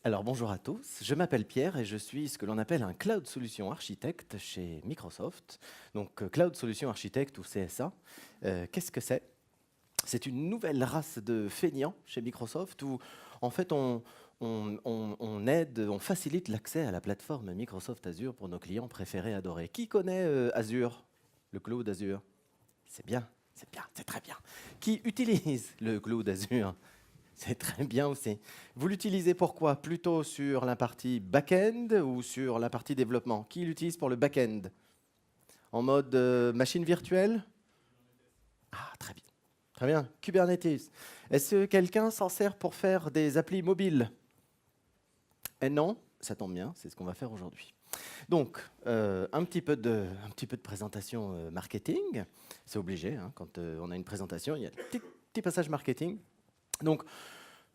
Alors bonjour à tous, je m'appelle Pierre et je suis ce que l'on appelle un Cloud Solution Architect chez Microsoft. Donc Cloud Solution Architect ou CSA, qu'est-ce que c'est? C'est une nouvelle race de feignants chez Microsoft où en fait on aide, on facilite l'accès à la plateforme Microsoft Azure pour nos clients préférés adorés. Qui connaît Azure, le cloud Azure? C'est bien, c'est bien, c'est très bien. Qui utilise le cloud Azure? C'est très bien aussi. Vous l'utilisez pour quoi? Plutôt sur la partie back-end ou sur la partie développement? Qui l'utilise pour le back-end? En mode machine virtuelle? Ah, très bien. Très bien. Kubernetes. Est-ce que quelqu'un s'en sert pour faire des applis mobiles? Eh non, ça tombe bien, c'est ce qu'on va faire aujourd'hui. Donc, un petit peu de présentation marketing. C'est obligé, hein, quand on a une présentation, il y a un petit passage marketing. Donc,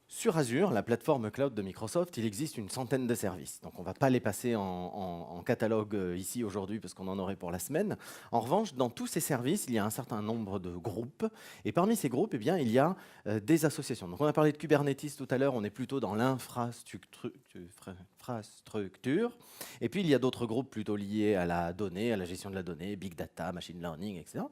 sur Azure, la plateforme cloud de Microsoft, il existe une centaine de services. Donc on ne va pas les passer en catalogue ici aujourd'hui parce qu'on en aurait pour la semaine. En revanche, dans tous ces services, il y a un certain nombre de groupes. Et parmi ces groupes, eh bien, il y a des associations. Donc on a parlé de Kubernetes tout à l'heure, on est plutôt dans l'infrastructure. Et puis il y a d'autres groupes plutôt liés à la donnée, à la gestion de la donnée, big data, machine learning, etc.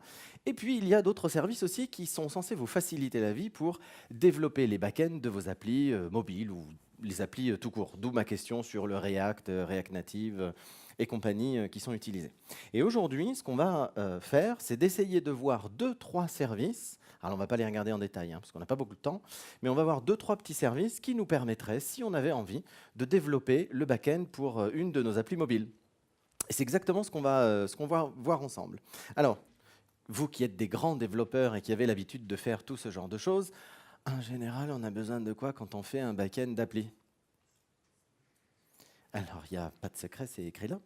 Et puis il y a d'autres services aussi qui sont censés vous faciliter la vie pour développer les back-ends de vos applis mobiles ou les applis tout court. D'où ma question sur le React, React Native et compagnie qui sont utilisés. Et aujourd'hui, ce qu'on va faire, c'est d'essayer de voir 2-3 services. Alors, on ne va pas les regarder en détail, hein, parce qu'on n'a pas beaucoup de temps, mais on va voir 2-3 petits services qui nous permettraient, si on avait envie, de développer le back-end pour une de nos applis mobiles. Et c'est exactement ce qu'on va voir ensemble. Alors, vous qui êtes des grands développeurs et qui avez l'habitude de faire tout ce genre de choses, en général, on a besoin de quoi quand on fait un back-end d'appli? Alors, il n'y a pas de secret, c'est écrit là.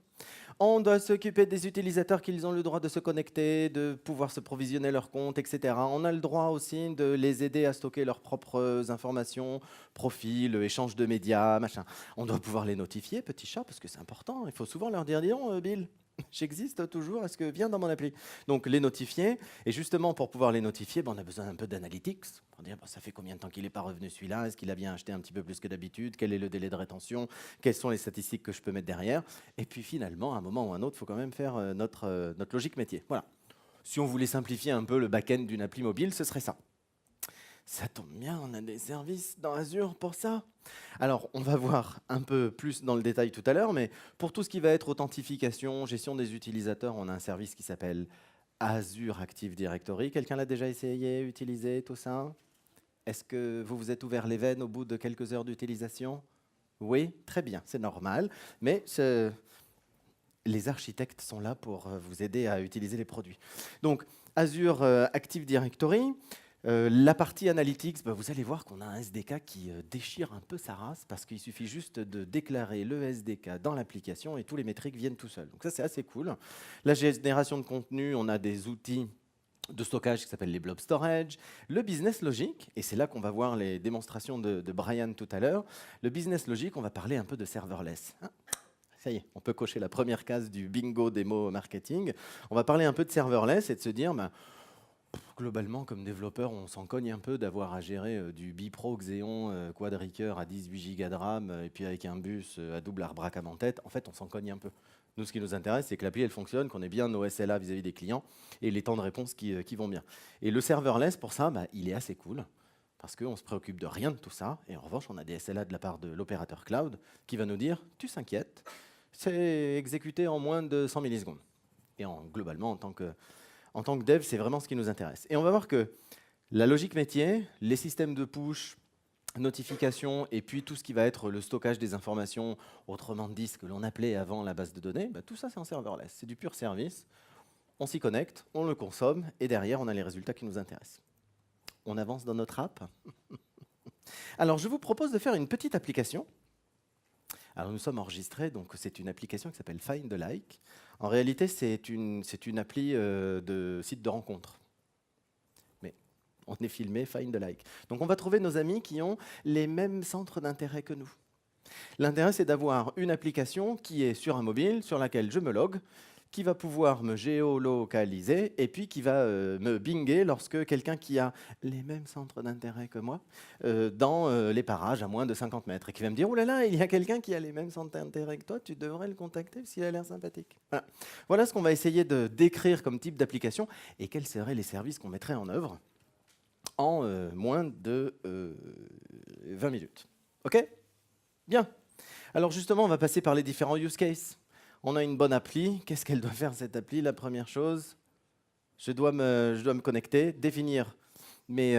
On doit s'occuper des utilisateurs qui ont le droit de se connecter, de pouvoir se provisionner leur compte, etc. On a le droit aussi de les aider à stocker leurs propres informations, profils, échange de médias, machin. On doit pouvoir les notifier, petit chat, parce que c'est important. Il faut souvent leur dire, dis donc, Bill, j'existe toujours, est-ce que viens dans mon appli? Donc les notifier, et justement pour pouvoir les notifier, on a besoin un peu d'analytics, pour dire ça fait combien de temps qu'il n'est pas revenu celui-là, est-ce qu'il a bien acheté un petit peu plus que d'habitude, quel est le délai de rétention, quelles sont les statistiques que je peux mettre derrière, et puis finalement, à un moment ou à un autre, il faut quand même faire notre logique métier. Voilà. Si on voulait simplifier un peu le back-end d'une appli mobile, ce serait ça. Ça tombe bien, on a des services dans Azure pour ça. Alors, on va voir un peu plus dans le détail tout à l'heure, mais pour tout ce qui va être authentification, gestion des utilisateurs, on a un service qui s'appelle Azure Active Directory. Quelqu'un l'a déjà essayé, utilisé, tout ça? Est-ce que vous vous êtes ouvert les veines au bout de quelques heures d'utilisation? Oui, très bien, c'est normal. Mais les architectes sont là pour vous aider à utiliser les produits. Donc, Azure Active Directory. La partie analytics, vous allez voir qu'on a un SDK qui déchire un peu sa race parce qu'il suffit juste de déclarer le SDK dans l'application et tous les métriques viennent tout seuls. Donc ça, c'est assez cool. La génération de contenu, on a des outils de stockage qui s'appellent les blob storage, le business logic, et c'est là qu'on va voir les démonstrations de Brian tout à l'heure. Le business logic, on va parler un peu de serverless. Ça y est, on peut cocher la première case du bingo démo marketing. On va parler un peu de serverless et de se dire, globalement, comme développeur, on s'en cogne un peu d'avoir à gérer du Bipro Xeon Quadricœur à 18 Go de RAM et puis avec un bus à double arbraquam en tête. En fait, on s'en cogne un peu. Nous, ce qui nous intéresse, c'est que l'appli elle fonctionne, qu'on ait bien nos SLA vis-à-vis des clients et les temps de réponse qui vont bien. Et le serverless, pour ça, il est assez cool parce qu'on ne se préoccupe de rien de tout ça. Et en revanche, on a des SLA de la part de l'opérateur cloud qui va nous dire « tu s'inquiètes, c'est exécuté en moins de 100 millisecondes ». Et globalement, en tant que dev, c'est vraiment ce qui nous intéresse. Et on va voir que la logique métier, les systèmes de push, notification, et puis tout ce qui va être le stockage des informations, autrement dit ce que l'on appelait avant la base de données, tout ça c'est en serverless, c'est du pur service. On s'y connecte, on le consomme, et derrière on a les résultats qui nous intéressent. On avance dans notre app. Alors je vous propose de faire une petite application. Alors nous sommes enregistrés, donc c'est une application qui s'appelle Find a Like. En réalité, c'est une appli de site de rencontre. Mais on est filmé Find a Like. Donc on va trouver nos amis qui ont les mêmes centres d'intérêt que nous. L'intérêt, c'est d'avoir une application qui est sur un mobile, sur laquelle je me log. qui va pouvoir me géolocaliser et puis qui va me binguer lorsque quelqu'un qui a les mêmes centres d'intérêt que moi dans les parages à moins de 50 mètres et qui va me dire « Oh là là, il y a quelqu'un qui a les mêmes centres d'intérêt que toi, tu devrais le contacter parce qu'il a l'air sympathique. » Voilà ce qu'on va essayer de décrire comme type d'application et quels seraient les services qu'on mettrait en œuvre en moins de 20 minutes. OK? Bien. Alors justement, on va passer par les différents use cases. On a une bonne appli. Qu'est-ce qu'elle doit faire, cette appli? La première chose, je dois me connecter, définir mes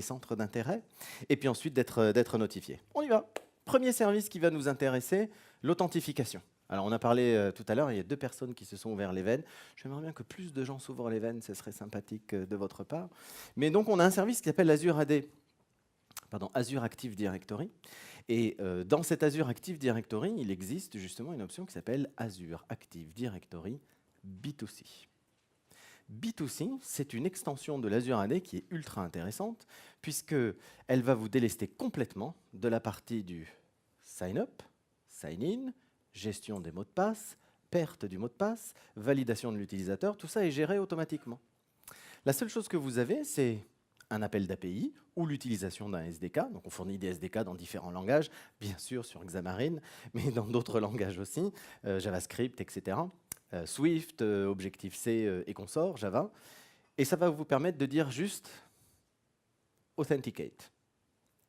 centres d'intérêt, et puis ensuite d'être notifié. On y va. Premier service qui va nous intéresser, l'authentification. Alors on a parlé tout à l'heure, il y a 2 personnes qui se sont ouvertes les veines. J'aimerais bien que plus de gens s'ouvrent les veines, ce serait sympathique de votre part. Mais donc on a un service qui s'appelle Azure Active Directory. Et dans cet Azure Active Directory, il existe justement une option qui s'appelle Azure Active Directory B2C. B2C, c'est une extension de l'Azure AD qui est ultra intéressante, puisqu'elle va vous délester complètement de la partie du sign-up, sign-in, gestion des mots de passe, perte du mot de passe, validation de l'utilisateur, tout ça est géré automatiquement. La seule chose que vous avez, c'est un appel d'API ou l'utilisation d'un SDK. Donc on fournit des SDK dans différents langages, bien sûr sur Xamarin, mais dans d'autres langages aussi, JavaScript, etc. Swift, Objective-C et consorts, Java. Et ça va vous permettre de dire juste « Authenticate ».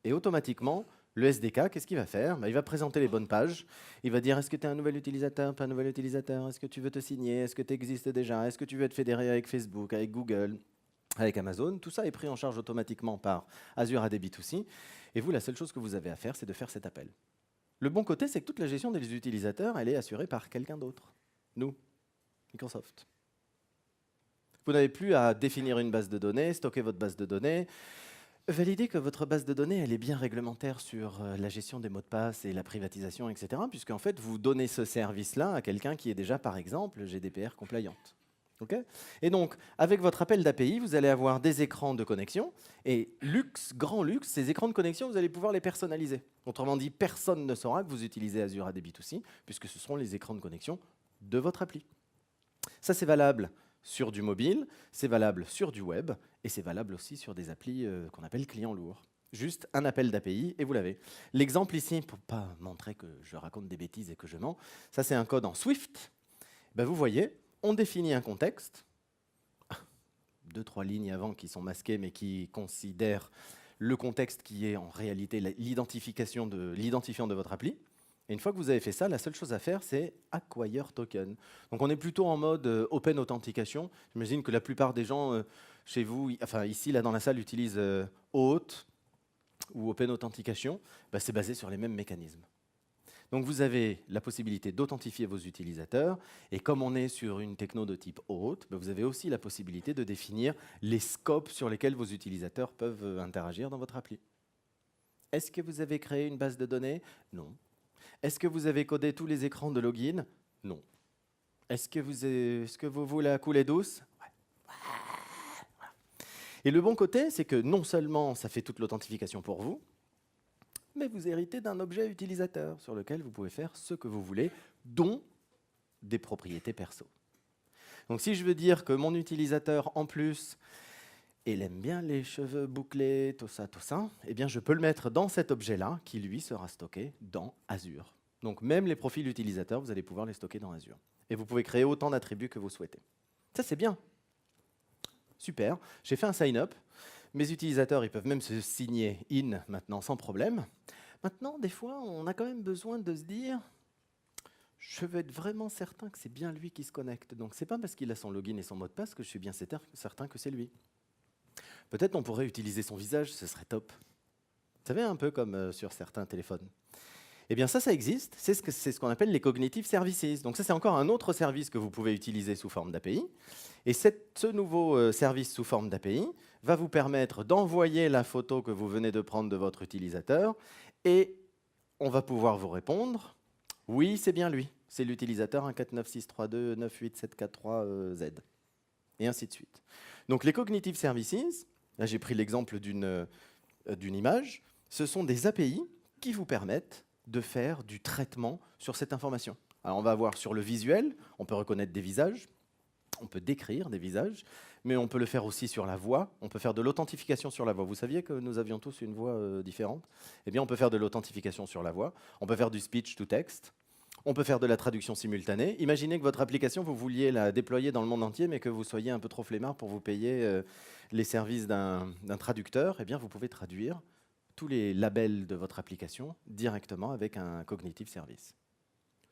Et automatiquement, le SDK, qu'est-ce qu'il va faire? Il va présenter les bonnes pages. Il va dire, est-ce que tu es un nouvel utilisateur, pas un nouvel utilisateur? Est-ce que tu veux te signer? Est-ce que tu existes déjà? Est-ce que tu veux être fédéré avec Facebook, avec Google, avec Amazon? Tout ça est pris en charge automatiquement par Azure AD B2C. Et vous, la seule chose que vous avez à faire, c'est de faire cet appel. Le bon côté, c'est que toute la gestion des utilisateurs, elle est assurée par quelqu'un d'autre. Nous, Microsoft. Vous n'avez plus à définir une base de données, stocker votre base de données, valider que votre base de données elle est bien réglementaire sur la gestion des mots de passe et la privatisation, etc. Puisqu'en fait, vous donnez ce service-là à quelqu'un qui est déjà, par exemple, GDPR compliant. Okay, et donc, avec votre appel d'API, vous allez avoir des écrans de connexion. Et luxe, grand luxe, ces écrans de connexion, vous allez pouvoir les personnaliser. Autrement dit, personne ne saura que vous utilisez Azure AD B2C, puisque ce seront les écrans de connexion de votre appli. Ça, c'est valable sur du mobile, c'est valable sur du web, et c'est valable aussi sur des applis qu'on appelle clients lourds. Juste un appel d'API, et vous l'avez. L'exemple ici, pour ne pas montrer que je raconte des bêtises et que je mens, ça c'est un code en Swift. Ben, vous voyez, on définit un contexte, 2-3 lignes avant qui sont masquées, mais qui considèrent le contexte qui est en réalité l'identifiant de votre appli. Et une fois que vous avez fait ça, la seule chose à faire, c'est acquire token. Donc on est plutôt en mode open authentication. J'imagine que la plupart des gens chez vous, enfin ici, là dans la salle, utilisent OAuth ou open authentication. Ben, c'est basé sur les mêmes mécanismes. Donc vous avez la possibilité d'authentifier vos utilisateurs. Et comme on est sur une techno de type OAuth, ben, vous avez aussi la possibilité de définir les scopes sur lesquels vos utilisateurs peuvent interagir dans votre appli. Est-ce que vous avez créé une base de données? Non. Est-ce que vous avez codé tous les écrans de login? Non. Est-ce que vous voulez la couler douce? Ouais. Et le bon côté, c'est que non seulement ça fait toute l'authentification pour vous, mais vous héritez d'un objet utilisateur sur lequel vous pouvez faire ce que vous voulez, dont des propriétés perso. Donc si je veux dire que mon utilisateur, en plus, il aime bien les cheveux bouclés, tout ça, eh bien je peux le mettre dans cet objet-là, qui lui sera stocké dans Azure. Donc même les profils utilisateurs, vous allez pouvoir les stocker dans Azure. Et vous pouvez créer autant d'attributs que vous souhaitez. Ça, c'est bien. Super. J'ai fait un sign-up. Mes utilisateurs, ils peuvent même se signer in maintenant sans problème. Maintenant, des fois, on a quand même besoin de se dire je veux être vraiment certain que c'est bien lui qui se connecte. Donc, ce n'est pas parce qu'il a son login et son mot de passe que je suis bien certain que c'est lui. Peut-être on pourrait utiliser son visage, ce serait top. Vous savez, un peu comme sur certains téléphones. Eh bien, ça existe. C'est ce qu'on appelle les cognitive services. Donc, ça, c'est encore un autre service que vous pouvez utiliser sous forme d'API. Et ce nouveau service sous forme d'API va vous permettre d'envoyer la photo que vous venez de prendre de votre utilisateur et on va pouvoir vous répondre « Oui, c'est bien lui. C'est l'utilisateur 14963298743Z. » Et ainsi de suite. Donc, les cognitive services, là, j'ai pris l'exemple d'une image, ce sont des API qui vous permettent de faire du traitement sur cette information. Alors on va voir sur le visuel, on peut reconnaître des visages, on peut décrire des visages, mais on peut le faire aussi sur la voix. On peut faire de l'authentification sur la voix. Vous saviez que nous avions tous une voix différente? Eh bien, on peut faire de l'authentification sur la voix. On peut faire du speech to text. On peut faire de la traduction simultanée. Imaginez que votre application, vous vouliez la déployer dans le monde entier, mais que vous soyez un peu trop flemmard pour vous payer les services d'un traducteur. Eh bien, vous pouvez traduire tous les labels de votre application directement avec un cognitive service.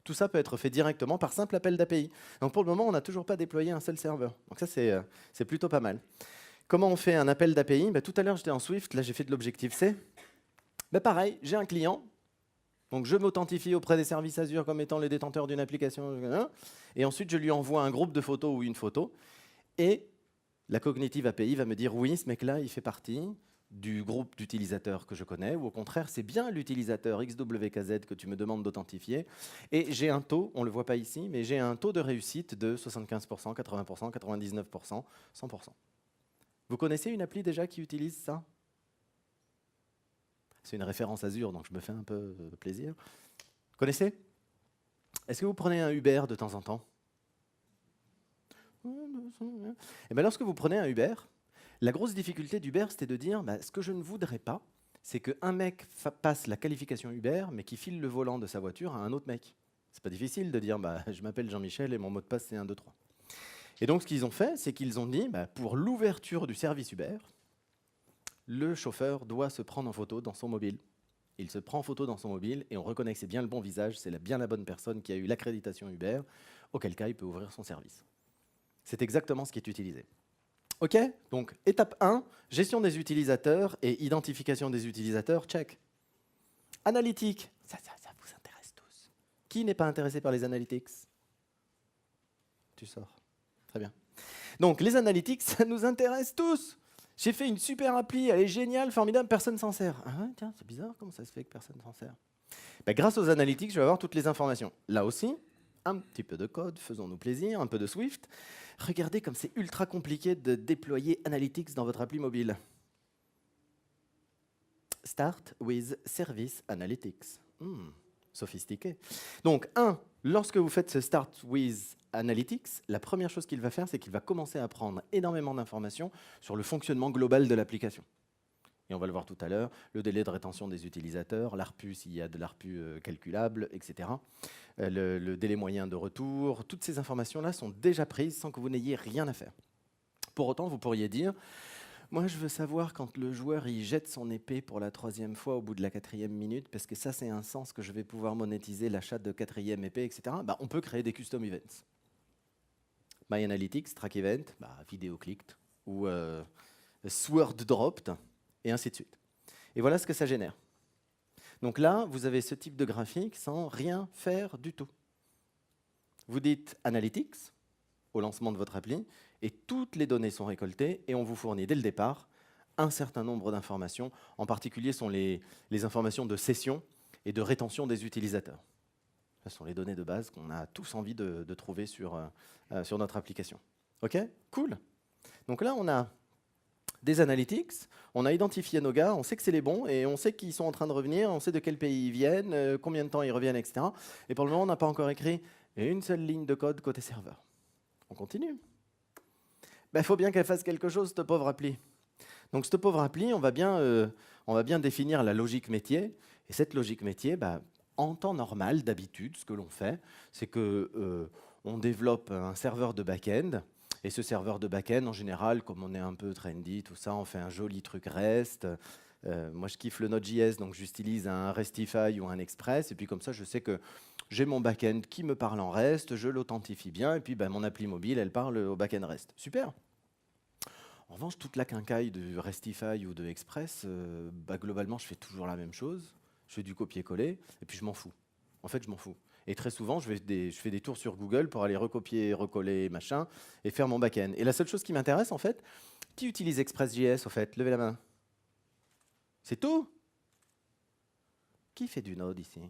Tout ça peut être fait directement par simple appel d'API. Donc pour le moment, on n'a toujours pas déployé un seul serveur. Donc ça, c'est plutôt pas mal. Comment on fait un appel d'API? Tout à l'heure, j'étais en Swift, là j'ai fait de l'Objective-C. Pareil, j'ai un client, donc je m'authentifie auprès des services Azure comme étant le détenteur d'une application, et ensuite je lui envoie un groupe de photos ou une photo, et la Cognitive API va me dire oui, ce mec-là, il fait partie du groupe d'utilisateurs que je connais, ou au contraire, c'est bien l'utilisateur XWKZ que tu me demandes d'authentifier. Et j'ai un taux, on ne le voit pas ici, mais j'ai un taux de réussite de 75%, 80%, 99%, 100%. Vous connaissez une appli déjà qui utilise ça? C'est une référence Azure, donc je me fais un peu plaisir. Vous connaissez? Est-ce que vous prenez un Uber de temps en temps? Et bien lorsque vous prenez un Uber, la grosse difficulté d'Uber, c'était de dire ce que je ne voudrais pas, c'est qu'un mec passe la qualification Uber, mais qui file le volant de sa voiture à un autre mec. C'est pas difficile de dire je m'appelle Jean-Michel et mon mot de passe c'est 1, 2, 3. Et donc ce qu'ils ont fait, c'est qu'ils ont dit pour l'ouverture du service Uber, le chauffeur doit se prendre en photo dans son mobile. Il se prend en photo dans son mobile et on reconnaît que c'est bien le bon visage, c'est bien la bonne personne qui a eu l'accréditation Uber, auquel cas il peut ouvrir son service. C'est exactement ce qui est utilisé. OK, donc étape 1, gestion des utilisateurs et identification des utilisateurs, check. Analytics, ça vous intéresse tous. Qui n'est pas intéressé par les analytics? Tu sors. Très bien. Donc les analytics, ça nous intéresse tous. J'ai fait une super appli, elle est géniale, formidable, personne s'en sert. Ah, tiens, c'est bizarre, comment ça se fait que personne s'en sert? Grâce aux analytics, je vais avoir toutes les informations. Là aussi, un petit peu de code, faisons-nous plaisir, un peu de Swift. Regardez comme c'est ultra compliqué de déployer Analytics dans votre appli mobile. Start with Service Analytics. Sophistiqué. Donc, lorsque vous faites ce Start with Analytics, la première chose qu'il va faire, c'est qu'il va commencer à prendre énormément d'informations sur le fonctionnement global de l'application. Et on va le voir tout à l'heure, le délai de rétention des utilisateurs, l'ARPU s'il y a de l'ARPU calculable, etc. Le délai moyen de retour, toutes ces informations-là sont déjà prises sans que vous n'ayez rien à faire. Pour autant, vous pourriez dire, moi je veux savoir quand le joueur il jette son épée pour la 3e fois au bout de la 4e minute, parce que ça c'est un sens que je vais pouvoir monétiser l'achat de 4e épée, etc. On peut créer des custom events. My Analytics, Track Event, Video Clicked, ou Sword Dropped, et ainsi de suite. Et voilà ce que ça génère. Donc là, vous avez ce type de graphique sans rien faire du tout. Vous dites Analytics au lancement de votre appli, et toutes les données sont récoltées, et on vous fournit dès le départ un certain nombre d'informations. En particulier, sont les informations de session et de rétention des utilisateurs. Ce sont les données de base qu'on a tous envie de trouver sur notre application. OK? Cool. Donc là, on a des analytics, on a identifié nos gars, on sait que c'est les bons, et on sait qu'ils sont en train de revenir, on sait de quel pays ils viennent, combien de temps ils reviennent, etc. Et pour le moment, on n'a pas encore écrit une seule ligne de code côté serveur. On continue. Faut bien qu'elle fasse quelque chose, cette pauvre appli. Donc cette pauvre appli, on va bien définir la logique métier, et cette logique métier, en temps normal, d'habitude, ce que l'on fait, c'est qu'on développe un serveur de back-end. Et ce serveur de back-end, en général, comme on est un peu trendy, tout ça, on fait un joli truc REST. Moi, je kiffe le Node.js, donc j'utilise un Restify ou un Express. Et puis comme ça, je sais que j'ai mon back-end qui me parle en REST, je l'authentifie bien. Et puis mon appli mobile, elle parle au back-end REST. Super. En revanche, toute la quincaille de Restify ou de Express, globalement, je fais toujours la même chose. Je fais du copier-coller et puis je m'en fous. En fait, je m'en fous. Et très souvent, je fais des tours sur Google pour aller recopier, recoller, machin, et faire mon back-end. Et la seule chose qui m'intéresse, en fait, qui utilise Express.js, en fait? Levez la main. C'est tout? Qui fait du Node ici?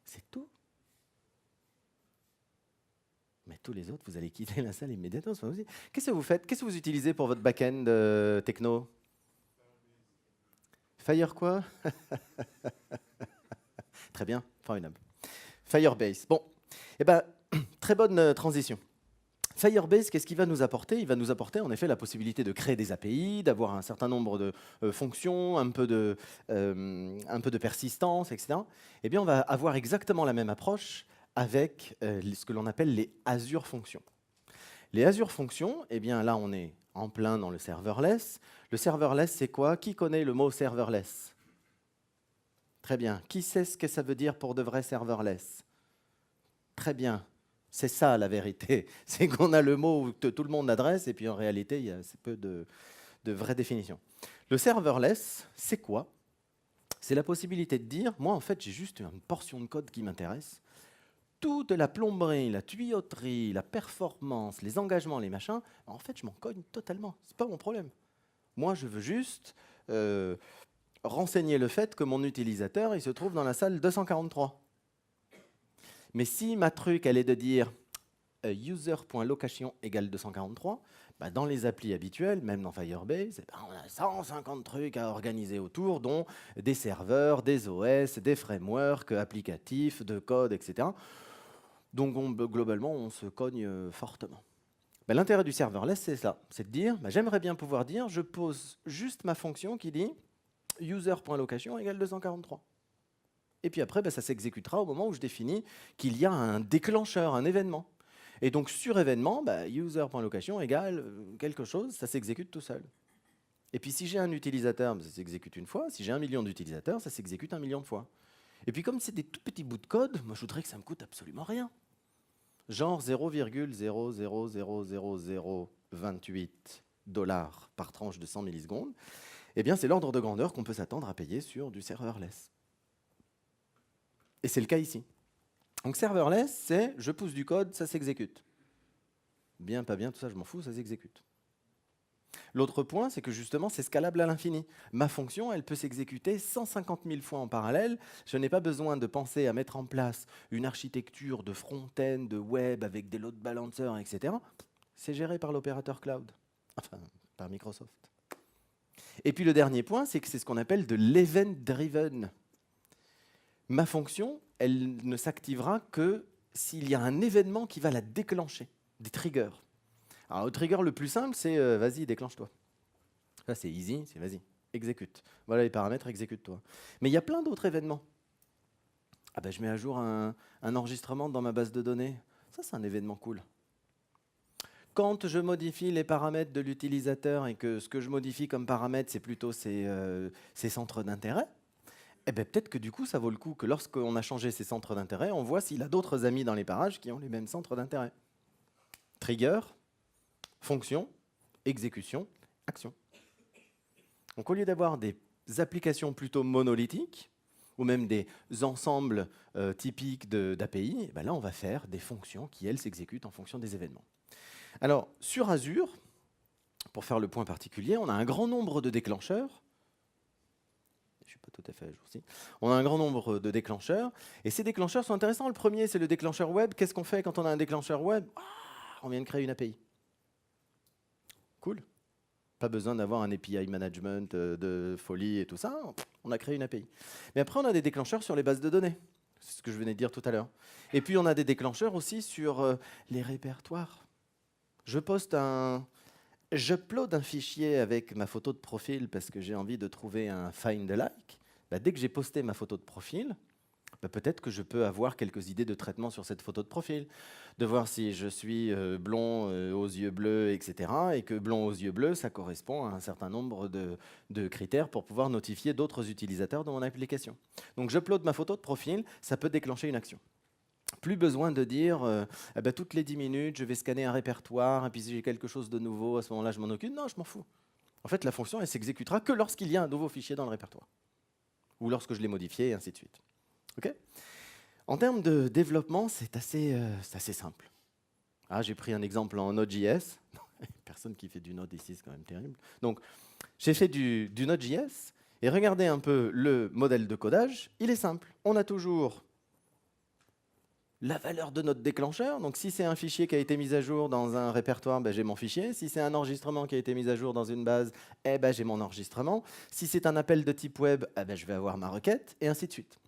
C'est tout? Mais tous les autres, vous allez quitter la salle immédiatement. Qu'est-ce que vous faites? Qu'est-ce que vous utilisez pour votre back-end techno? Fire quoi? Très bien, formidable. Firebase. Bon, eh ben, très bonne transition. Firebase, qu'est-ce qu'il va nous apporter? Il va nous apporter en effet la possibilité de créer des API, d'avoir un certain nombre de fonctions, un peu de persistance, etc. Eh bien, on va avoir exactement la même approche avec ce que l'on appelle les Azure Functions. Les Azure Functions, eh bien là, on est en plein dans le serverless. Le serverless, c'est quoi? Qui connaît le mot serverless? Très bien. Qui sait ce que ça veut dire pour de vrai serverless? Très bien. C'est ça la vérité. C'est qu'on a le mot que tout le monde adresse et puis en réalité, il y a assez peu de vraies définitions. Le serverless, c'est quoi? C'est la possibilité de dire, moi en fait, j'ai juste une portion de code qui m'intéresse. Toute la plomberie, la tuyauterie, la performance, les engagements, les machins, en fait, je m'en cogne totalement. C'est pas mon problème. Moi, je veux juste renseigner le fait que mon utilisateur, il se trouve dans la salle 243. Mais si ma truc, elle est de dire user.location égale 243, bah dans les applis habituelles, même dans Firebase, eh ben on a 150 trucs à organiser autour, dont des serveurs, des OS, des frameworks applicatifs, de code, etc. Donc globalement, on se cogne fortement. Bah, l'intérêt du serverless, c'est ça, c'est de dire, bah, j'aimerais bien pouvoir dire, je pose juste ma fonction qui dit user.location égale 243. Et puis après, bah, ça s'exécutera au moment où je définis qu'il y a un déclencheur, un événement. Et donc sur événement, bah, user.location égale quelque chose, ça s'exécute tout seul. Et puis si j'ai un utilisateur, bah, ça s'exécute une fois. Si j'ai 1 million d'utilisateurs, ça s'exécute 1 million de fois. Et puis comme c'est des tout petits bouts de code, moi je voudrais que ça me coûte absolument rien. Genre 0,0000028 $ par tranche de 100 millisecondes. Eh bien c'est l'ordre de grandeur qu'on peut s'attendre à payer sur du serverless. Et c'est le cas ici. Donc serverless, c'est je pousse du code, ça s'exécute. Bien, pas bien, tout ça, je m'en fous, ça s'exécute. L'autre point, c'est que justement, c'est scalable à l'infini. Ma fonction, elle peut s'exécuter 150 000 fois en parallèle. Je n'ai pas besoin de penser à mettre en place une architecture de front-end, de web, avec des load balancers, etc. C'est géré par l'opérateur cloud, enfin, par Microsoft. Et puis le dernier point, c'est que c'est ce qu'on appelle de l'event-driven. Ma fonction, elle ne s'activera que s'il y a un événement qui va la déclencher, des triggers. Alors, le trigger le plus simple, c'est vas-y, déclenche-toi. Ça, c'est easy, c'est vas-y, exécute. Voilà les paramètres, exécute-toi. Mais il y a plein d'autres événements. Ah ben, je mets à jour un enregistrement dans ma base de données. Ça, c'est un événement cool. Quand je modifie les paramètres de l'utilisateur et que ce que je modifie comme paramètres, c'est plutôt ses centres d'intérêt, eh ben, peut-être que du coup, ça vaut le coup que lorsqu'on a changé ses centres d'intérêt, on voit s'il a d'autres amis dans les parages qui ont les mêmes centres d'intérêt. Trigger, fonction, exécution, action. Donc au lieu d'avoir des applications plutôt monolithiques, ou même des ensembles typiques d'API, eh ben là on va faire des fonctions qui, elles, s'exécutent en fonction des événements. Alors sur Azure, pour faire le point particulier, on a un grand nombre de déclencheurs. Je ne suis pas tout à fait à jour ici. On a un grand nombre de déclencheurs, et ces déclencheurs sont intéressants. Le premier, c'est le déclencheur web. Qu'est-ce qu'on fait quand on a un déclencheur web? On vient de créer une API. Cool. Pas besoin d'avoir un API management de folie et tout ça. On a créé une API. Mais après, on a des déclencheurs sur les bases de données. C'est ce que je venais de dire tout à l'heure. Et puis, on a des déclencheurs aussi sur les répertoires. J'upload un fichier avec ma photo de profil parce que j'ai envie de trouver un find like. Bah, dès que j'ai posté ma photo de profil, bah, peut-être que je peux avoir quelques idées de traitement sur cette photo de profil, de voir si je suis blond aux yeux bleus, etc. Et que blond aux yeux bleus, ça correspond à un certain nombre de critères pour pouvoir notifier d'autres utilisateurs de mon application. Donc j'upload ma photo de profil, ça peut déclencher une action. Plus besoin de dire eh ben, toutes les 10 minutes, je vais scanner un répertoire, et puis si j'ai quelque chose de nouveau, à ce moment-là, je m'en occupe. Non, je m'en fous. En fait, la fonction, elle s'exécutera que lorsqu'il y a un nouveau fichier dans le répertoire, ou lorsque je l'ai modifié, et ainsi de suite. Okay. En termes de développement, c'est assez simple. Ah, j'ai pris un exemple en Node.js. Personne qui fait du Node ici, c'est quand même terrible. Donc, j'ai fait du Node.js, et regardez un peu le modèle de codage. Il est simple. On a toujours la valeur de notre déclencheur. Donc, si c'est un fichier qui a été mis à jour dans un répertoire, ben, j'ai mon fichier. Si c'est un enregistrement qui a été mis à jour dans une base, eh ben, j'ai mon enregistrement. Si c'est un appel de type web, eh ben, je vais avoir ma requête, et ainsi de suite.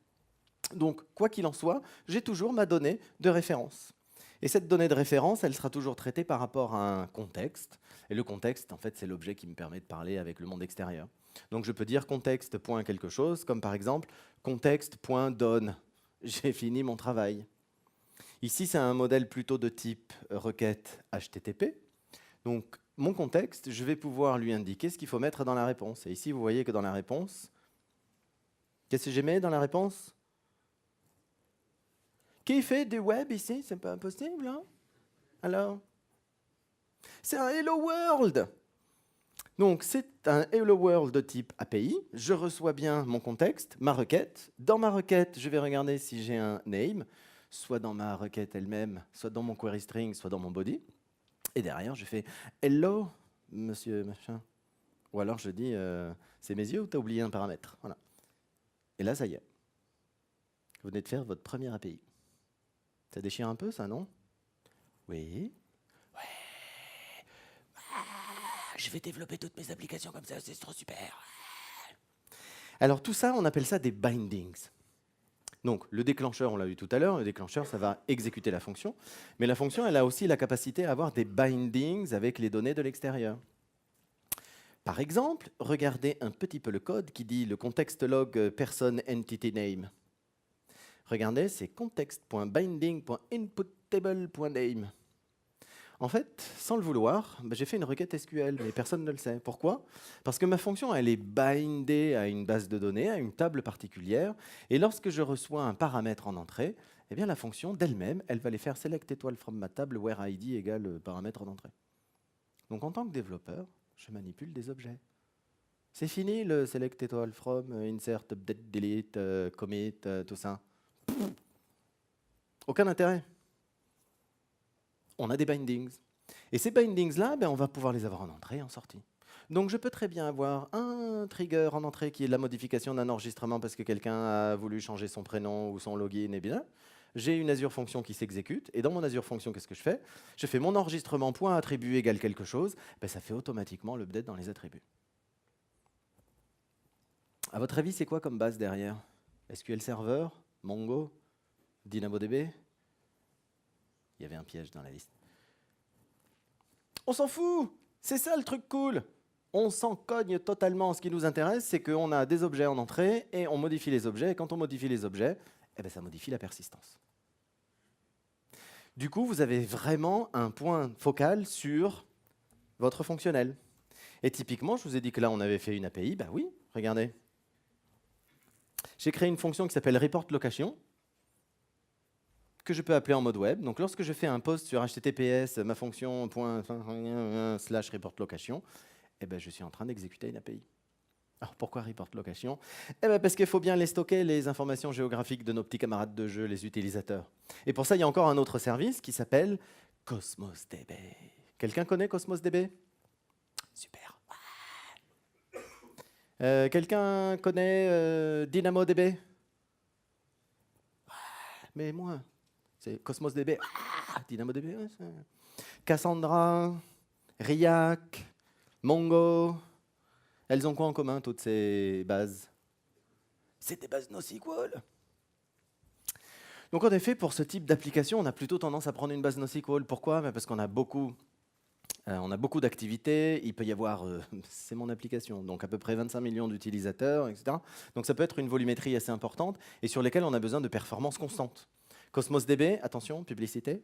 Donc, quoi qu'il en soit, j'ai toujours ma donnée de référence. Et cette donnée de référence, elle sera toujours traitée par rapport à un contexte. Et le contexte, en fait, c'est l'objet qui me permet de parler avec le monde extérieur. Donc, je peux dire contexte.quelque chose, comme par exemple contexte.done. J'ai fini mon travail. Ici, c'est un modèle plutôt de type requête HTTP. Donc, mon contexte, je vais pouvoir lui indiquer ce qu'il faut mettre dans la réponse. Et ici, vous voyez que dans la réponse, qu'est-ce que j'ai mis dans la réponse? Qui fait du web ici? C'est pas possible, hein? Alors? C'est un Hello World! Donc, c'est un Hello World de type API. Je reçois bien mon contexte, ma requête. Dans ma requête, je vais regarder si j'ai un name, soit dans ma requête elle-même, soit dans mon query string, soit dans mon body. Et derrière, je fais Hello, monsieur machin. Ou alors je dis c'est mes yeux ou t'as oublié un paramètre? Voilà. Et là, ça y est. Vous venez de faire votre première API. Ça déchire un peu, ça, non? Oui. Ouais. Ah, je vais développer toutes mes applications comme ça, c'est trop super. Alors tout ça, on appelle ça des bindings. Donc le déclencheur, on l'a vu tout à l'heure, le déclencheur, ça va exécuter la fonction. Mais la fonction, elle a aussi la capacité à avoir des bindings avec les données de l'extérieur. Par exemple, regardez un petit peu le code qui dit le context log person entity name. Regardez, c'est context.binding.inputtable.name. En fait, sans le vouloir, j'ai fait une requête SQL, mais personne ne le sait. Pourquoi? Parce que ma fonction, elle est bindée à une base de données, à une table particulière, et lorsque je reçois un paramètre en entrée, eh bien la fonction d'elle-même, elle va aller faire select étoile from ma table where id égale paramètre en entrée. Donc en tant que développeur, je manipule des objets. C'est fini le select étoile from, insert, update, delete, commit, tout ça. Aucun intérêt. On a des bindings. Et ces bindings-là, on va pouvoir les avoir en entrée et en sortie. Donc je peux très bien avoir un trigger en entrée qui est la modification d'un enregistrement parce que quelqu'un a voulu changer son prénom ou son login, et bien j'ai une Azure Function qui s'exécute, et dans mon Azure Function, qu'est-ce que je fais? Je fais mon enregistrement point attribut égale quelque chose, ça fait automatiquement l'update dans les attributs. À votre avis, c'est quoi comme base derrière? SQL Server, Mongo, DynamoDB? Il y avait un piège dans la liste. On s'en fout! C'est ça le truc cool! On s'en cogne totalement. Ce qui nous intéresse, c'est qu'on a des objets en entrée et on modifie les objets. Et quand on modifie les objets, ça modifie la persistance. Du coup, vous avez vraiment un point focal sur votre fonctionnel. Et typiquement, je vous ai dit que là, on avait fait une API. Oui, regardez. J'ai créé une fonction qui s'appelle report location, que je peux appeler en mode web. Donc, lorsque je fais un post sur HTTPS, ma fonction /report location, je suis en train d'exécuter une API. Alors, pourquoi report location? Parce qu'il faut bien les stocker, les informations géographiques de nos petits camarades de jeu, les utilisateurs. Et pour ça, il y a encore un autre service qui s'appelle Cosmos DB. Quelqu'un connaît Cosmos DB? Super. Quelqu'un connaît DynamoDB? Mais moi, c'est Cosmos DB. DynamoDB, Cassandra, Riak, Mongo. Elles ont quoi en commun, toutes ces bases? C'est des bases NoSQL. Donc en effet, pour ce type d'application, on a plutôt tendance à prendre une base NoSQL. Pourquoi? Parce qu'on a beaucoup d'activités. Il peut y avoir, c'est mon application, donc à peu près 25 millions d'utilisateurs, etc. Donc ça peut être une volumétrie assez importante et sur lesquelles on a besoin de performances constantes. Cosmos DB, attention, publicité.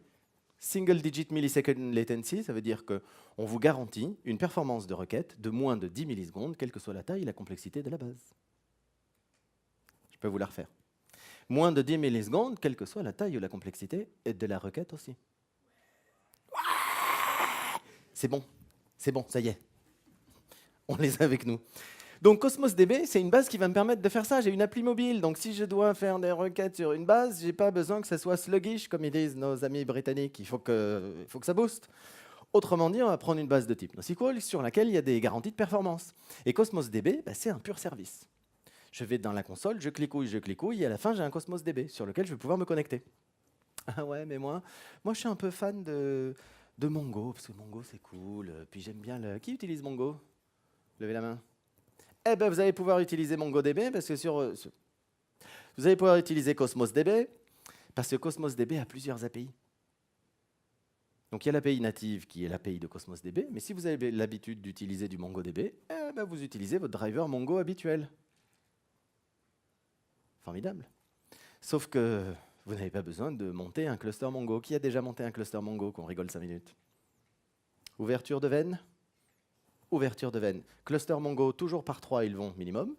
Single digit millisecond latency, ça veut dire qu'on vous garantit une performance de requête de moins de 10 millisecondes, quelle que soit la taille et la complexité de la base. Je peux vous la refaire. Moins de 10 millisecondes, quelle que soit la taille ou la complexité et de la requête aussi. C'est bon, ça y est. On les a avec nous. Donc Cosmos DB, c'est une base qui va me permettre de faire ça. J'ai une appli mobile, donc si je dois faire des requêtes sur une base, j'ai pas besoin que ça soit sluggish, comme ils disent nos amis britanniques. Il faut que ça booste. Autrement dit, on va prendre une base de type NoSQL sur laquelle il y a des garanties de performance. Et Cosmos DB, c'est un pur service. Je vais dans la console, je cliquouille, et à la fin, j'ai un Cosmos DB sur lequel je vais pouvoir me connecter. Ah ouais, mais moi je suis un peu fan de Mongo, parce que Mongo, c'est cool. Puis j'aime bien le... Qui utilise Mongo? Levez la main. Vous allez pouvoir utiliser MongoDB parce que Vous allez pouvoir utiliser Cosmos DB, parce que Cosmos DB a plusieurs API. Donc il y a l'API native qui est l'API de Cosmos DB, mais si vous avez l'habitude d'utiliser du MongoDB, vous utilisez votre driver Mongo habituel. Formidable. Sauf que vous n'avez pas besoin de monter un cluster Mongo. Qui a déjà monté un cluster Mongo, qu'on rigole 5 minutes? Ouverture de veine. Ouverture de veine. Cluster Mongo, toujours par 3, ils vont minimum.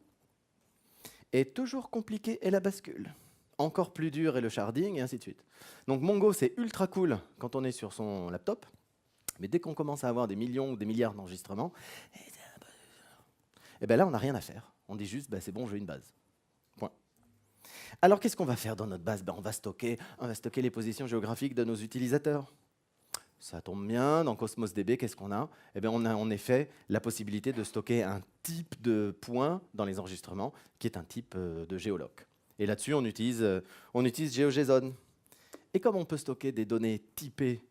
Et toujours compliqué est la bascule. Encore plus dur est le sharding, et ainsi de suite. Donc Mongo, c'est ultra cool quand on est sur son laptop. Mais dès qu'on commence à avoir des millions ou des milliards d'enregistrements, et bien là, on n'a rien à faire. On dit juste, c'est bon, je veux une base. Point. Alors, qu'est-ce qu'on va faire dans notre base? On va stocker les positions géographiques de nos utilisateurs. Ça tombe bien, dans Cosmos DB, qu'est-ce qu'on a? On a en effet la possibilité de stocker un type de point dans les enregistrements, qui est un type de géoloc. Et là-dessus, on utilise GeoJSON. Et comme on peut stocker des données typées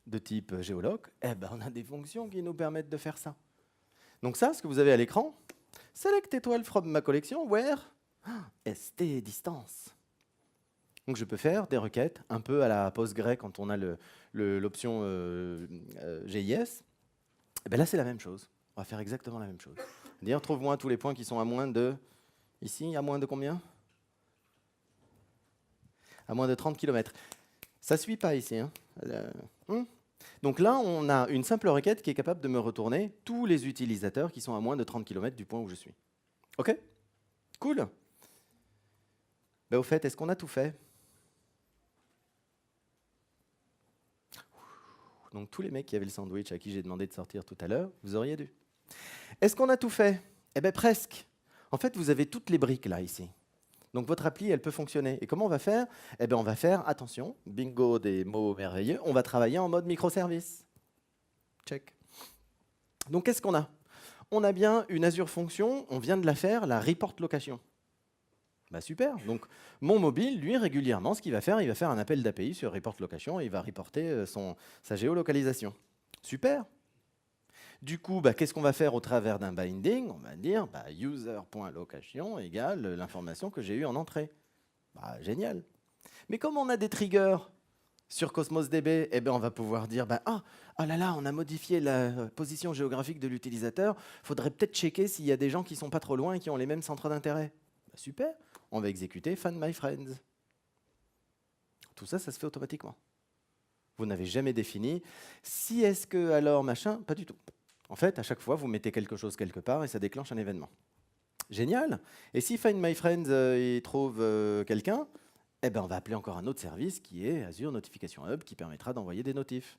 de type géoloc, on a des fonctions qui nous permettent de faire ça. Donc ça, ce que vous avez à l'écran, select étoile from ma collection, where st distance. Donc je peux faire des requêtes un peu à la Postgre quand on a l'option GIS. Là, c'est la même chose. On va faire exactement la même chose. Dire, trouve-moi tous les points qui sont à moins de... Ici, à moins de combien? À moins de 30 km. Ça ne suit pas ici. Donc là, on a une simple requête qui est capable de me retourner tous les utilisateurs qui sont à moins de 30 km du point où je suis. OK? Cool. Au fait, est-ce qu'on a tout fait? Donc tous les mecs qui avaient le sandwich à qui j'ai demandé de sortir tout à l'heure, vous auriez dû. Est-ce qu'on a tout fait? Presque. En fait, vous avez toutes les briques là, ici. Donc votre appli, elle peut fonctionner. Et comment on va faire? On va faire, attention, bingo des mots merveilleux, on va travailler en mode microservice. Check. Donc qu'est-ce qu'on a? On a bien une Azure Function, on vient de la faire, la report location. Super. Donc mon mobile, lui, régulièrement, ce qu'il va faire, il va faire un appel d'API sur report location et il va reporter sa géolocalisation. Super. Du coup, qu'est-ce qu'on va faire au travers d'un binding? On va dire user.location égale l'information que j'ai eue en entrée. Génial. Mais comme on a des triggers sur Cosmos DB, on va pouvoir dire oh là là, on a modifié la position géographique de l'utilisateur. Il faudrait peut-être checker s'il y a des gens qui ne sont pas trop loin et qui ont les mêmes centres d'intérêt. Super. On va exécuter Find My Friends. Tout ça, ça se fait automatiquement. Vous n'avez jamais défini. Si est-ce que alors machin, pas du tout. En fait, à chaque fois, vous mettez quelque chose quelque part et ça déclenche un événement. Génial. Et si Find My Friends il trouve quelqu'un, on va appeler encore un autre service qui est Azure Notification Hub qui permettra d'envoyer des notifs.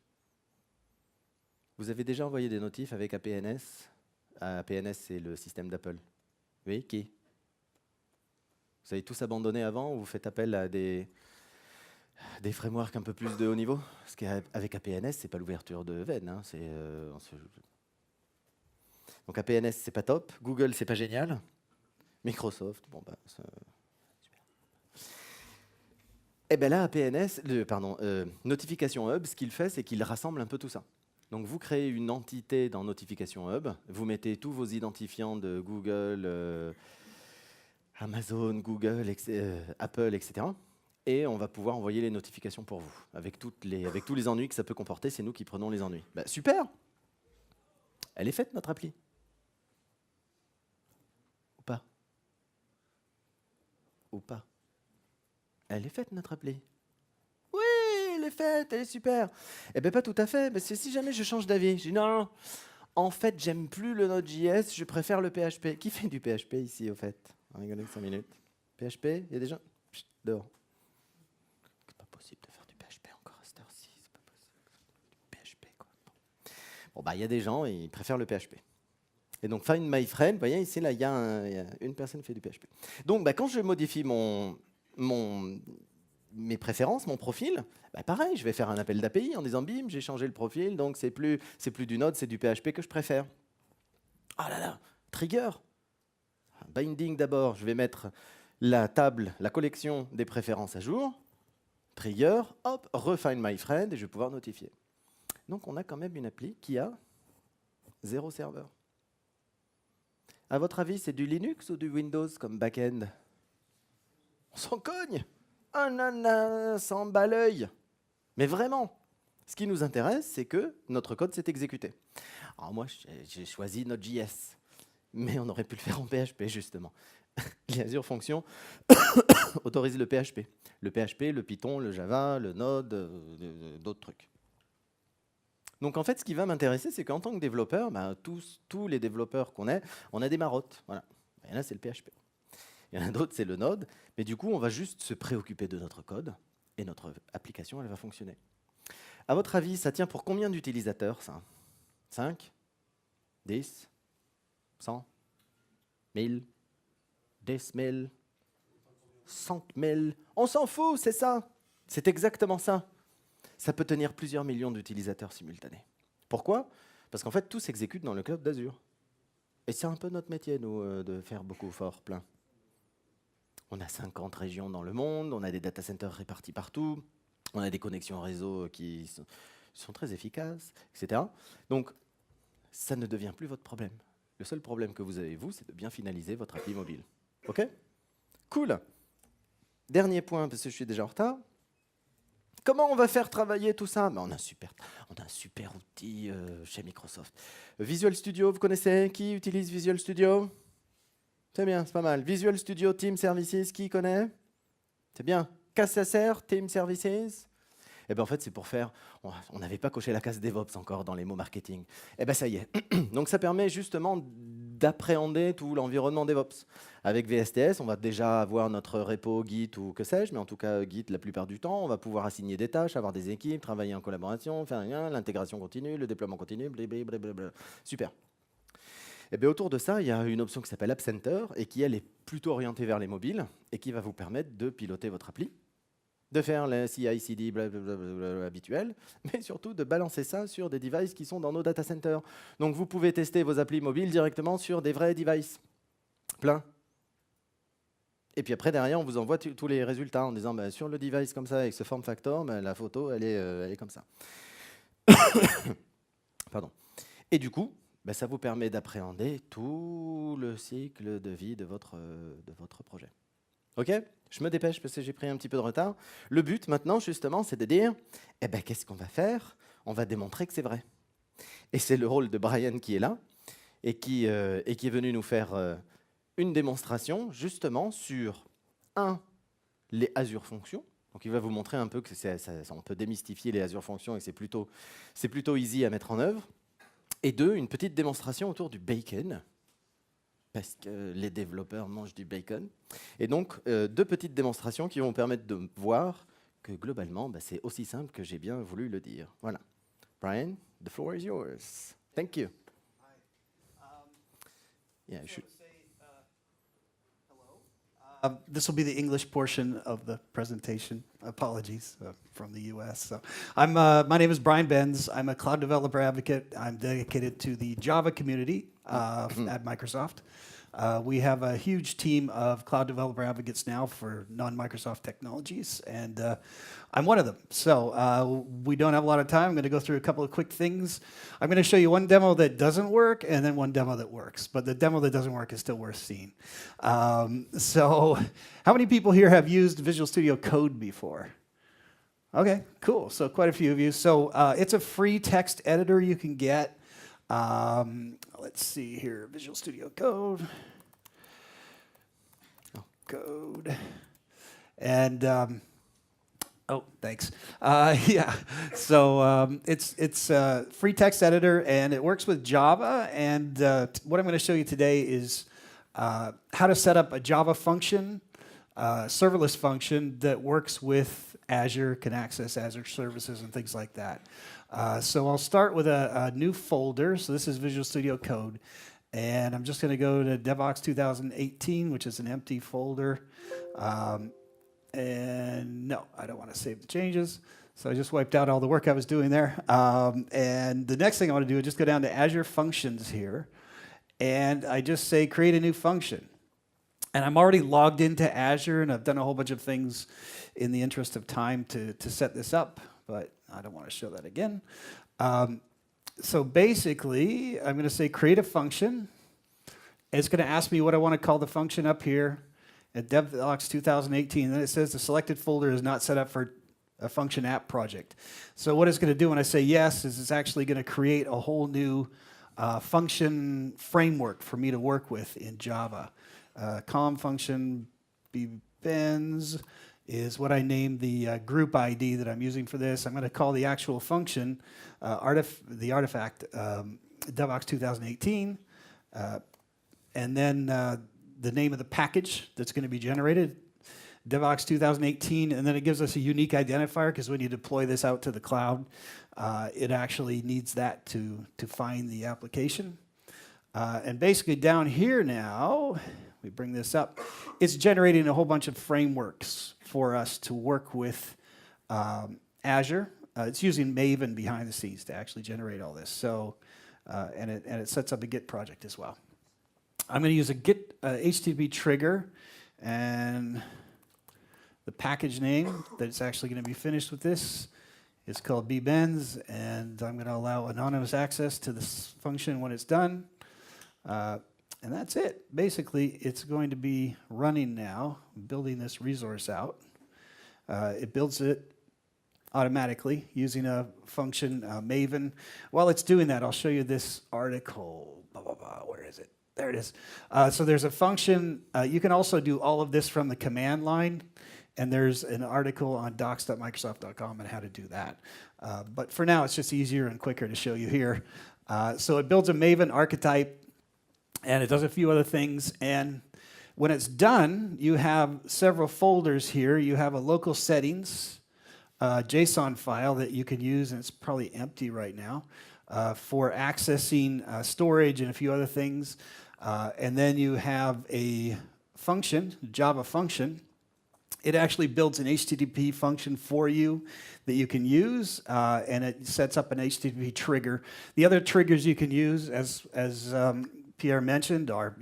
Vous avez déjà envoyé des notifs avec APNS? APNS, c'est le système d'Apple. Oui, qui? Vous avez tous abandonné avant ou vous faites appel à des frameworks un peu plus de haut niveau? Parce qu'avec APNS, ce n'est pas l'ouverture de veine. Donc APNS, c'est pas top. Google, c'est pas génial. Microsoft, super. Là, APNS, Notification Hub, ce qu'il fait, c'est qu'il rassemble un peu tout ça. Donc vous créez une entité dans Notification Hub, vous mettez tous vos identifiants de Google, Amazon, Google, Apple, etc. Et on va pouvoir envoyer les notifications pour vous, avec tous les ennuis que ça peut comporter. C'est nous qui prenons les ennuis. Super. Elle est faite, notre appli. Ou pas? Elle est faite, notre appli. Oui, elle est faite, elle est super. Pas tout à fait. Mais si jamais je change d'avis, je dis non, en fait, j'aime plus le Node.js, je préfère le PHP. Qui fait du PHP ici, au fait? Regardez 5 minutes. PHP, il y a des gens? Chut, dehors. C'est pas possible de faire du PHP encore à cette heure-ci. C'est pas possible. Du PHP, quoi. Il y a des gens, ils préfèrent le PHP. Et donc, Find My Friend, vous voyez, ici, là, il y a une personne qui fait du PHP. Donc, quand je modifie mes préférences, mon profil, pareil, je vais faire un appel d'API en disant, bim, j'ai changé le profil, donc c'est plus du Node, c'est du PHP que je préfère. Ah là là, trigger. Binding d'abord, je vais mettre la table, la collection des préférences à jour. Trigger, hop, Find My Friend, et je vais pouvoir notifier. Donc, on a quand même une appli qui a 0 serveur. À votre avis, c'est du Linux ou du Windows comme back-end? On s'en cogne. Un nana s'en bat l'œil. Mais vraiment, ce qui nous intéresse, c'est que notre code s'est exécuté. Alors moi, j'ai choisi Node.js, mais on aurait pu le faire en PHP, justement. Les Azure Functions autorisent le PHP. Le PHP, le Python, le Java, le Node, d'autres trucs. Donc en fait, ce qui va m'intéresser, c'est qu'en tant que développeur, tous les développeurs qu'on est, on a des marottes. Voilà. Il y en a, c'est le PHP. Il y en a d'autres, c'est le Node. Mais du coup, on va juste se préoccuper de notre code et notre application, elle va fonctionner. À votre avis, ça tient pour combien d'utilisateurs, ça? 5? 10? 100? 1000? 10 000? 100 000? On s'en fout, c'est ça. C'est exactement ça. Ça peut tenir plusieurs millions d'utilisateurs simultanés. Pourquoi? Parce qu'en fait, tout s'exécute dans le cloud d'Azure. Et c'est un peu notre métier, nous, de faire beaucoup fort, plein. On a 50 régions dans le monde, on a des data centers répartis partout, on a des connexions réseau qui sont très efficaces, etc. Donc, ça ne devient plus votre problème. Le seul problème que vous avez, vous, c'est de bien finaliser votre appli mobile. OK? Cool. Dernier point, parce que je suis déjà en retard. Comment on va faire travailler tout ça? On a un super outil chez Microsoft. Visual Studio, vous connaissez? Qui utilise Visual Studio? C'est bien, c'est pas mal. Visual Studio Team Services, qui connaît? C'est bien. KSSR, Team Services? Eh bien, en fait, c'est pour faire... On n'avait pas coché la case DevOps encore dans les mots marketing. Eh bien, ça y est. Donc, ça permet justement d'appréhender tout l'environnement DevOps. Avec VSTS, on va déjà avoir notre repo Git ou que sais-je, mais en tout cas, Git la plupart du temps, on va pouvoir assigner des tâches, avoir des équipes, travailler en collaboration, faire l'intégration continue, le déploiement continu, blablabla. Super. Et bien, autour de ça, il y a une option qui s'appelle App Center et qui, elle, est plutôt orientée vers les mobiles et qui va vous permettre de piloter votre appli, de faire le CI/CD habituel, mais surtout de balancer ça sur des devices qui sont dans nos data centers. Donc, vous pouvez tester vos applis mobiles directement sur des vrais devices, plein. Et puis après, derrière, on vous envoie tous les résultats en disant sur le device comme ça, avec ce form factor, la photo, elle est comme ça. Pardon. Et du coup, ça vous permet d'appréhender tout le cycle de vie de votre projet. OK? Je me dépêche parce que j'ai pris un petit peu de retard. Le but maintenant, justement, c'est de dire, qu'est-ce qu'on va faire? On va démontrer que c'est vrai. Et c'est le rôle de Brian qui est là et qui est venu nous faire une démonstration, justement, sur, les Azure Functions. Donc, il va vous montrer un peu que on peut démystifier les Azure Functions et que c'est plutôt easy à mettre en œuvre. Et 2, une petite démonstration autour du bacon, parce que les développeurs mangent du bacon. Et donc, 2 petites démonstrations qui vont vous permettre de voir que globalement, c'est aussi simple que j'ai bien voulu le dire. Voilà. Brian, the floor is yours. Thank you. Yeah, this will be the English portion of the presentation. Apologies from the US. So my name is Brian Benz. I'm a cloud developer advocate. I'm dedicated to the Java community at Microsoft. We have a huge team of cloud developer advocates now for non-Microsoft technologies, and I'm one of them. So we don't have a lot of time. I'm going to go through a couple of quick things. I'm going to show you one demo that doesn't work and then one demo that works, but the demo that doesn't work is still worth seeing. So how many people here have used Visual Studio Code before? Okay, cool. So quite a few of you. So it's a free text editor you can get. Let's see here, Visual Studio Code. Code. And, oh, thanks. Yeah, so it's a free text editor, and it works with Java. And what I'm going to show you today is how to set up a Java function, serverless function that works with Azure, can access Azure services and things like that. So I'll start with a new folder. So this is Visual Studio Code. And I'm just going to go to Devoxx 2018, which is an empty folder. And no, I don't want to save the changes. So I just wiped out all the work I was doing there. And the next thing I want to do is just go down to Azure Functions here. And I just say create a new function. And I'm already logged into Azure, and I've done a whole bunch of things in the interest of time to set this up. But I don't want to show that again. So basically, I'm going to say create a function. It's going to ask me what I want to call the function up here. at DevOps 2018. Then it says the selected folder is not set up for a function app project. So what it's going to do when I say yes is it's actually going to create a whole new function framework for me to work with in Java. Com function bbens is what I named the group ID that I'm using for this. I'm going to call the actual function the artifact DevOps 2018, and then the name of the package that's going to be generated, DevOps 2018, and then it gives us a unique identifier because when you deploy this out to the cloud, it actually needs that to find the application. And basically down here now, we bring this up, it's generating a whole bunch of frameworks for us to work with Azure. It's using Maven behind the scenes to actually generate all this. So, and it sets up a Git project as well. I'm going to use a Git HTTP trigger, and the package name that's actually going to be finished with this is called bbens, and I'm going to allow anonymous access to this function when it's done. And that's it. Basically, it's going to be running now, building this resource out. It builds it automatically using a function, Maven. While it's doing that, I'll show you this article. Where is it? There it is. So there's a function. You can also do all of this from the command line, and there's an article on docs.microsoft.com on how to do that. But for now, it's just easier and quicker to show you here. So it builds a Maven archetype, and it does a few other things. And when it's done, you have several folders here. You have a local settings JSON file that you can use, and it's probably empty right now, for accessing storage and a few other things. And then you have a function, Java function. It actually builds an HTTP function for you that you can use, and it sets up an HTTP trigger. The other triggers you can use, as Pierre mentioned, are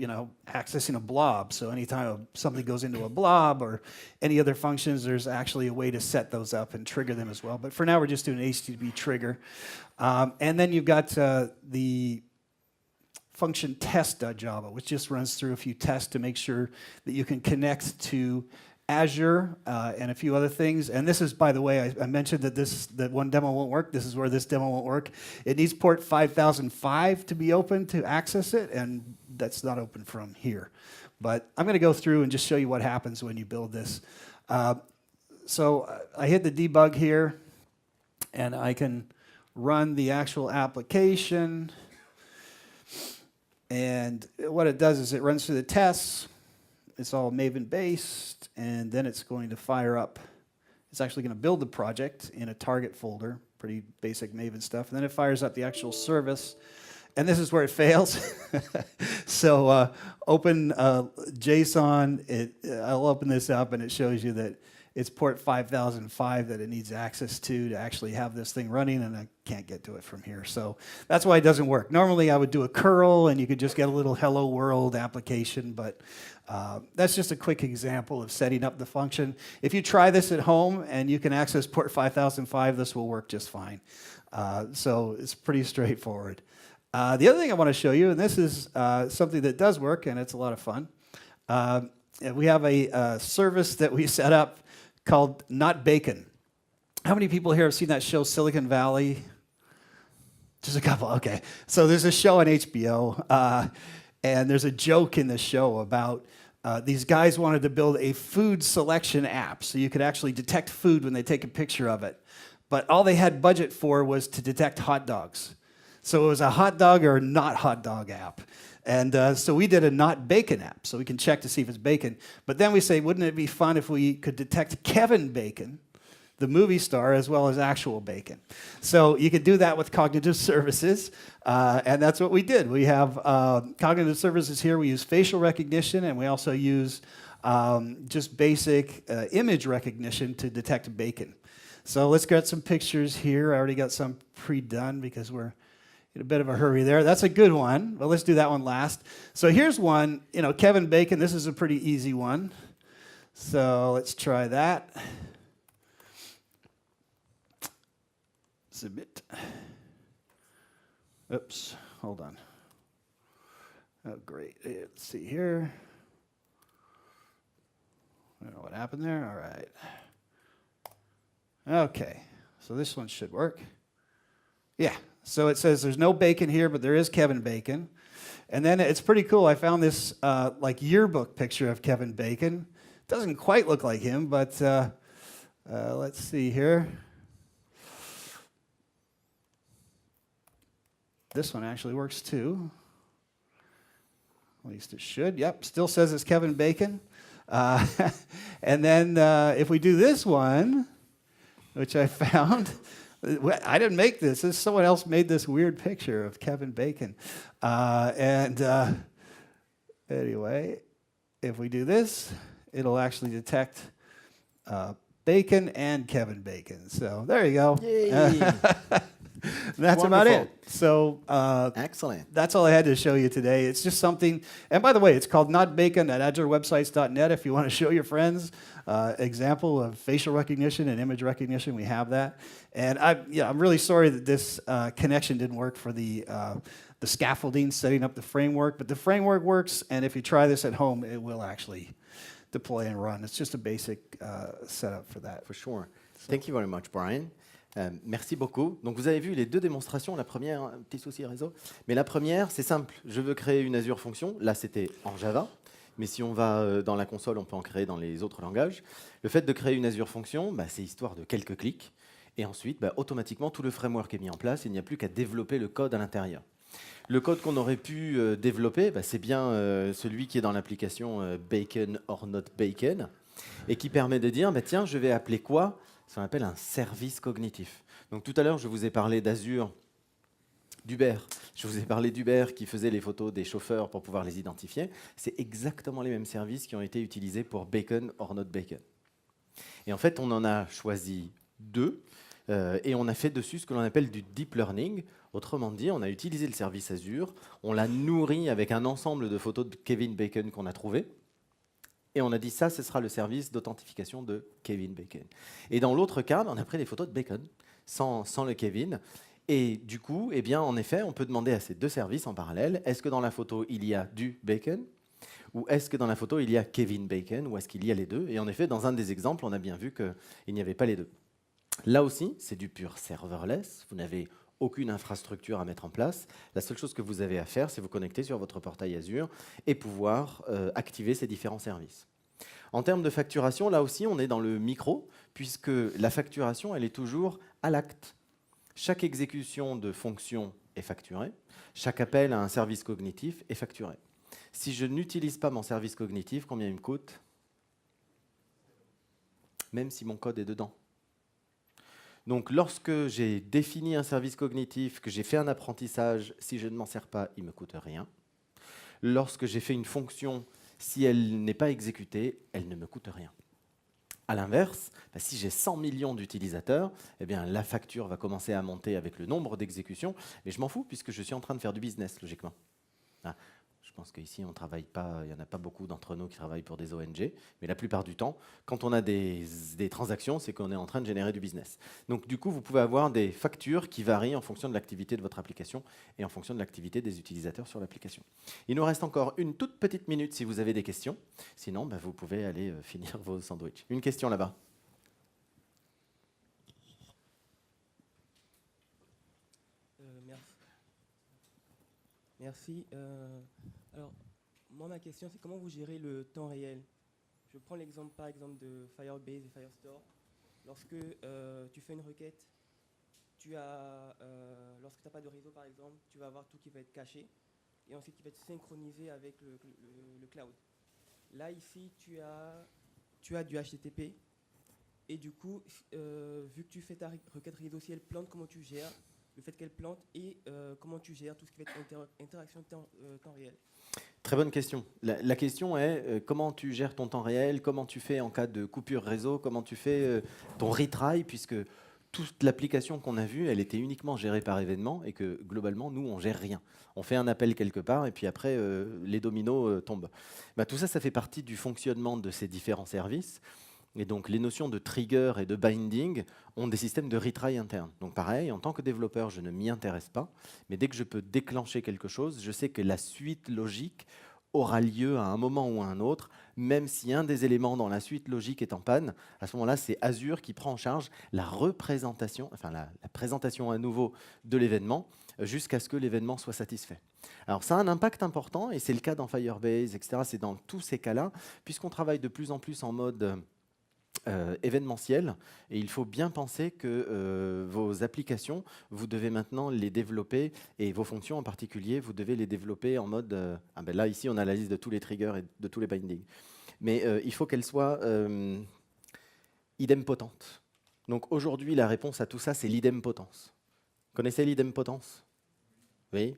accessing a blob. So anytime something goes into a blob or any other functions, there's actually a way to set those up and trigger them as well. But for now, we're just doing an HTTP trigger. And then you've got the function test.java, which just runs through a few tests to make sure that you can connect to Azure and a few other things. And this is, by the way, I mentioned that one demo won't work. This is where this demo won't work. It needs port 5005 to be open to access it, and that's not open from here. But I'm going to go through and just show you what happens when you build this. So I hit the debug here, and I can run the actual application. And what it does is it runs through the tests. It's all Maven-based, and then it's going to fire up. It's actually going to build the project in a target folder, pretty basic Maven stuff, and then it fires up the actual service. And this is where it fails. So open JSON. I'll open this up, and it shows you that it's port 5005 that it needs access to actually have this thing running, and I can't get to it from here. So that's why it doesn't work. Normally, I would do a curl, and you could just get a little hello world application, but that's just a quick example of setting up the function. If you try this at home and you can access port 5005, this will work just fine. So it's pretty straightforward. The other thing I want to show you, and this is something that does work, and it's a lot of fun. We have a service that we set up called Not Bacon. How many people here have seen that show Silicon Valley? Just a couple, okay. So there's a show on HBO, and there's a joke in the show about these guys wanted to build a food selection app so you could actually detect food when they take a picture of it. But all they had budget for was to detect hot dogs. So it was a hot dog or not hot dog app. And so we did a not bacon app, so we can check to see if it's bacon. But then we say, wouldn't it be fun if we could detect Kevin Bacon, the movie star, as well as actual bacon? So you could do that with cognitive services, and that's what we did. We have cognitive services here. We use facial recognition, and we also use just basic image recognition to detect bacon. So let's get some pictures here. I already got some pre-done because we're in a bit of a hurry there. That's a good one, but let's do that one last. So here's one, Kevin Bacon. This is a pretty easy one. So let's try that. Submit. Oops, hold on. Oh, great. Let's see here. happened there? All right. Okay, so this one should work. Yeah, so it says there's no Bacon here, but there is Kevin Bacon. And then it's pretty cool. I found this like yearbook picture of Kevin Bacon. Doesn't quite look like him, but let's see here. This one actually works too. At least it should. Yep, still says it's Kevin Bacon. And then if we do this one, which I found, I didn't make this. Someone else made this weird picture of Kevin Bacon. Anyway, if we do this, it'll actually detect Bacon and Kevin Bacon. So there you go. Yay. That's about Wonderful. it. So Excellent. that's all I had to show you today. It's just something, and by the way, it's called Not Bacon at agilewebsites.net. If you want to show your friends example of facial recognition and image recognition, we have that. And I'm really sorry that this connection didn't work for the scaffolding, setting up the framework, but the framework works, and if you try this at home, it will actually deploy and run. It's just a basic setup for that. For sure. Thank you very much, Brian. Merci beaucoup. Donc vous avez vu les deux démonstrations. La première, un petit souci réseau. Mais la première, c'est simple. Je veux créer une Azure fonction. Là, c'était en Java. Mais si on va dans la console, on peut en créer dans les autres langages. Le fait de créer une Azure fonction, c'est histoire de quelques clics. Et ensuite, automatiquement, tout le framework est mis en place. Il n'y a plus qu'à développer le code à l'intérieur. Le code qu'on aurait pu développer, c'est bien celui qui est dans l'application Bacon or Not Bacon et qui permet de dire, tiens, je vais appeler quoi ? Ce qu'on appelle un service cognitif. Donc tout à l'heure, je vous ai parlé d'Azure, d'Uber. Je vous ai parlé d'Uber qui faisait les photos des chauffeurs pour pouvoir les identifier. C'est exactement les mêmes services qui ont été utilisés pour Bacon or Not Bacon. Et en fait, on en a choisi deux et on a fait dessus ce que l'on appelle du deep learning. Autrement dit, on a utilisé le service Azure, on l'a nourri avec un ensemble de photos de Kevin Bacon qu'on a trouvé. Et on a dit ça, ce sera le service d'authentification de Kevin Bacon. Et dans l'autre cas, on a pris des photos de Bacon, sans le Kevin. Et du coup, en effet, on peut demander à ces deux services en parallèle, est-ce que dans la photo, il y a du Bacon ? Ou est-ce que dans la photo, il y a Kevin Bacon ? Ou est-ce qu'il y a les deux ? Et en effet, dans un des exemples, on a bien vu qu'il n'y avait pas les deux. Là aussi, c'est du pur serverless. Vous n'avez aucune infrastructure à mettre en place. La seule chose que vous avez à faire, c'est vous connecter sur votre portail Azure et pouvoir activer ces différents services. En termes de facturation, là aussi, on est dans le micro, puisque la facturation, elle est toujours à l'acte. Chaque exécution de fonction est facturée. Chaque appel à un service cognitif est facturé. Si je n'utilise pas mon service cognitif, combien il me coûte ? Même si mon code est dedans. Donc, lorsque j'ai défini un service cognitif, que j'ai fait un apprentissage, si je ne m'en sers pas, il ne me coûte rien. Lorsque j'ai fait une fonction, si elle n'est pas exécutée, elle ne me coûte rien. À l'inverse, si j'ai 100 millions d'utilisateurs, la facture va commencer à monter avec le nombre d'exécutions, mais je m'en fous puisque je suis en train de faire du business, logiquement. Je pense qu'ici, on ne travaille pas, il n'y en a pas beaucoup d'entre nous qui travaillent pour des ONG, mais la plupart du temps, quand on a des transactions, c'est qu'on est en train de générer du business. Donc du coup, vous pouvez avoir des factures qui varient en fonction de l'activité de votre application et en fonction de l'activité des utilisateurs sur l'application. Il nous reste encore une toute petite minute si vous avez des questions. Sinon, vous pouvez aller finir vos sandwichs. Une question là-bas. Merci. Alors, moi, ma question, c'est comment vous gérez le temps réel ? Je prends l'exemple, par exemple, de Firebase et Firestore. Lorsque tu fais une requête, lorsque tu n'as pas de réseau, par exemple, tu vas avoir tout qui va être caché et ensuite qui va être synchronisé avec le cloud. Là, ici, tu as du HTTP et du coup, vu que tu fais ta requête réseau, si elle plante, comment tu gères le fait qu'elle plante et comment tu gères tout ce qui va être interaction temps réel. Très bonne question. La question est comment tu gères ton temps réel, comment tu fais en cas de coupure réseau, comment tu fais ton retry, puisque toute l'application qu'on a vue, elle était uniquement gérée par événement et que globalement, nous, on gère rien. On fait un appel quelque part et puis après, les dominos tombent. Tout ça, ça fait partie du fonctionnement de ces différents services. Et donc, les notions de trigger et de binding ont des systèmes de retry interne. Donc, pareil, en tant que développeur, je ne m'y intéresse pas. Mais dès que je peux déclencher quelque chose, je sais que la suite logique aura lieu à un moment ou à un autre, même si un des éléments dans la suite logique est en panne. À ce moment-là, c'est Azure qui prend en charge la représentation, enfin la présentation à nouveau de l'événement, jusqu'à ce que l'événement soit satisfait. Alors ça a un impact important, et c'est le cas dans Firebase, etc. C'est dans tous ces cas-là, puisqu'on travaille de plus en plus en mode événementiel, et il faut bien penser que vos applications, vous devez maintenant les développer, et vos fonctions en particulier, vous devez les développer en mode... là, ici, on a la liste de tous les triggers et de tous les bindings. Mais il faut qu'elles soient idempotentes. Donc aujourd'hui, la réponse à tout ça, c'est l'idempotence. Connaissez l'idempotence? Oui.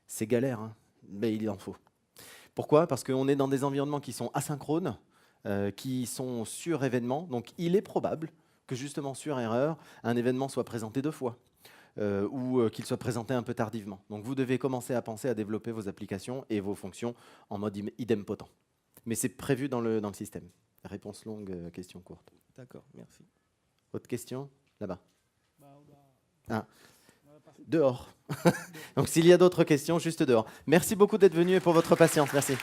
C'est galère, hein, mais il en faut. Pourquoi? Parce qu'on est dans des environnements qui sont asynchrones, qui sont sur événement. Donc il est probable que justement sur erreur, un événement soit présenté 2 fois ou qu'il soit présenté un peu tardivement. Donc vous devez commencer à penser à développer vos applications et vos fonctions en mode idempotent. Mais c'est prévu dans le système. Réponse longue, question courte. D'accord, merci. Autre question? Là-bas. Ah. Dehors. Donc s'il y a d'autres questions, juste dehors. Merci beaucoup d'être venu et pour votre patience. Merci.